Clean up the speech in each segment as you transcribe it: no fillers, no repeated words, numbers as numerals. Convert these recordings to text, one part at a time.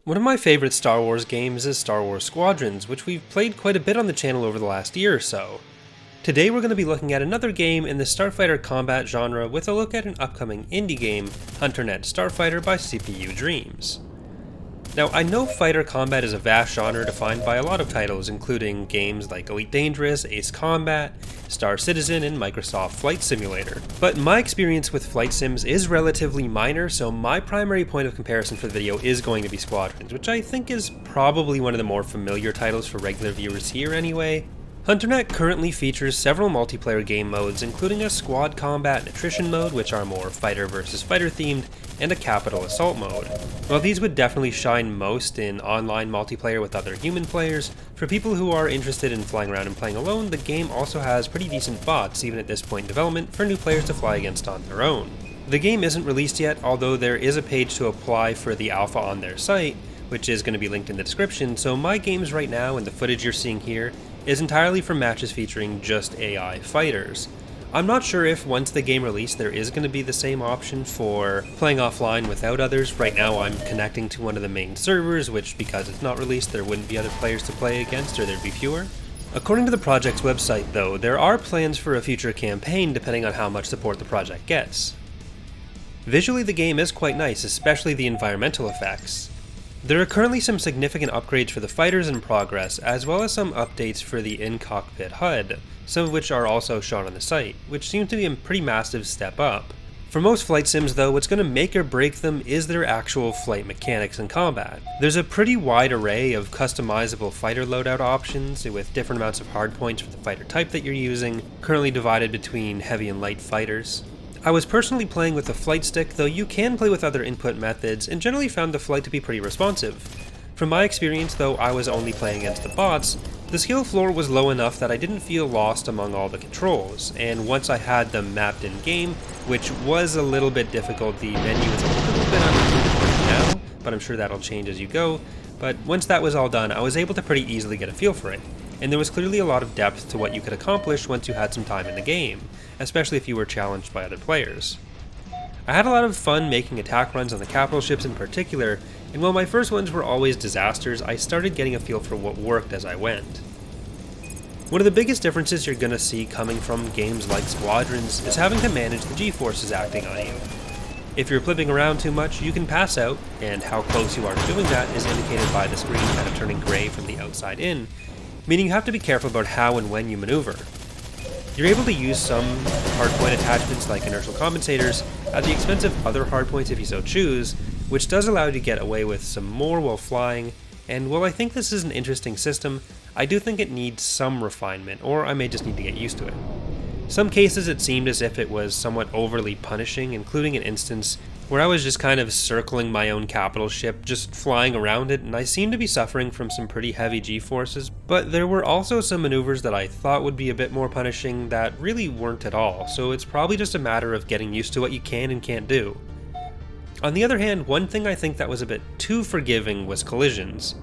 One of my favorite Star Wars games is Star Wars Squadrons, which we've played quite a bit on the channel over the last year or so. Today we're going to be looking at another game in the Starfighter combat genre with a look at an upcoming indie game, Hunternet Starfighter by CPU Dreams. Now, I know fighter combat is a vast genre defined by a lot of titles, including games like Elite Dangerous, Ace Combat, Star Citizen, and Microsoft Flight Simulator. But my experience with flight sims is relatively minor, so my primary point of comparison for the video is going to be Squadrons, which I think is probably one of the more familiar titles for regular viewers here anyway. Hunternet currently features several multiplayer game modes, including a squad combat and attrition mode, which are more fighter versus fighter themed, and a capital assault mode. While these would definitely shine most in online multiplayer with other human players, for people who are interested in flying around and playing alone, the game also has pretty decent bots, even at this point in development, for new players to fly against on their own. The game isn't released yet, although there is a page to apply for the alpha on their site, which is going to be linked in the description, so my games right now and the footage you're seeing here is entirely from matches featuring just AI fighters. I'm not sure if once the game released there is going to be the same option for playing offline without others. Right now I'm connecting to one of the main servers, which because it's not released there wouldn't be other players to play against, or there'd be fewer. According to the project's website though, there are plans for a future campaign depending on how much support the project gets. Visually the game is quite nice, especially the environmental effects. There are currently some significant upgrades for the fighters in progress, as well as some updates for the in-cockpit HUD, some of which are also shown on the site, which seems to be a pretty massive step up. For most flight sims though, what's going to make or break them is their actual flight mechanics and combat. There's a pretty wide array of customizable fighter loadout options, with different amounts of hardpoints for the fighter type that you're using, currently divided between heavy and light fighters. I was personally playing with the flight stick, though you can play with other input methods, and generally found the flight to be pretty responsive. From my experience though, I was only playing against the bots, the skill floor was low enough that I didn't feel lost among all the controls, and once I had them mapped in-game, which was a little bit difficult, the menu is a little bit unintuitive right now, but I'm sure that'll change as you go, but once that was all done, I was able to pretty easily get a feel for it. And there was clearly a lot of depth to what you could accomplish once you had some time in the game, especially if you were challenged by other players. I had a lot of fun making attack runs on the capital ships in particular, and while my first ones were always disasters, I started getting a feel for what worked as I went. One of the biggest differences you're going to see coming from games like Squadrons is having to manage the G-forces acting on you. If you're flipping around too much, you can pass out, and how close you are to doing that is indicated by the screen kind of turning gray from the outside in, meaning you have to be careful about how and when you maneuver. You're able to use some hardpoint attachments like inertial compensators at the expense of other hardpoints if you so choose, which does allow you to get away with some more while flying, and while I think this is an interesting system, I do think it needs some refinement, or I may just need to get used to it. Some cases it seemed as if it was somewhat overly punishing, including an instance where I was just kind of circling my own capital ship, just flying around it, and I seemed to be suffering from some pretty heavy G-forces, but there were also some maneuvers that I thought would be a bit more punishing that really weren't at all, so it's probably just a matter of getting used to what you can and can't do. On the other hand, one thing I think that was a bit too forgiving was collisions.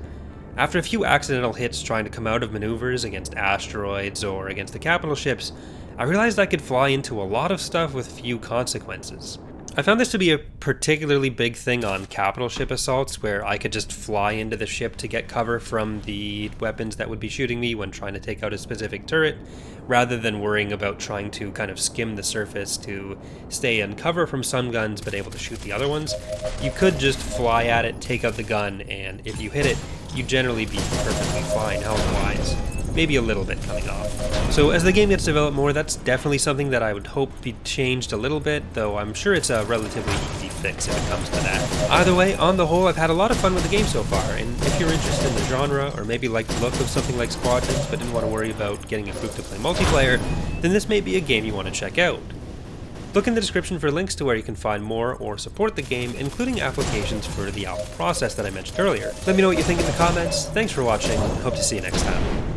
After a few accidental hits trying to come out of maneuvers against asteroids or against the capital ships, I realized I could fly into a lot of stuff with few consequences. I found this to be a particularly big thing on capital ship assaults, where I could just fly into the ship to get cover from the weapons that would be shooting me when trying to take out a specific turret, rather than worrying about trying to kind of skim the surface to stay in cover from some guns but able to shoot the other ones. You could just fly at it, take out the gun, and if you hit it, you'd generally be perfectly fine health-wise. Maybe a little bit coming off. So as the game gets developed more, that's definitely something that I would hope be changed a little bit, though I'm sure it's a relatively easy fix if it comes to that. Either way, on the whole, I've had a lot of fun with the game so far, and if you're interested in the genre, or maybe like the look of something like Squadrons but didn't want to worry about getting a group to play multiplayer, then this may be a game you want to check out. Look in the description for links to where you can find more or support the game, including applications for the alpha process that I mentioned earlier. Let me know what you think in the comments. Thanks for watching, hope to see you next time.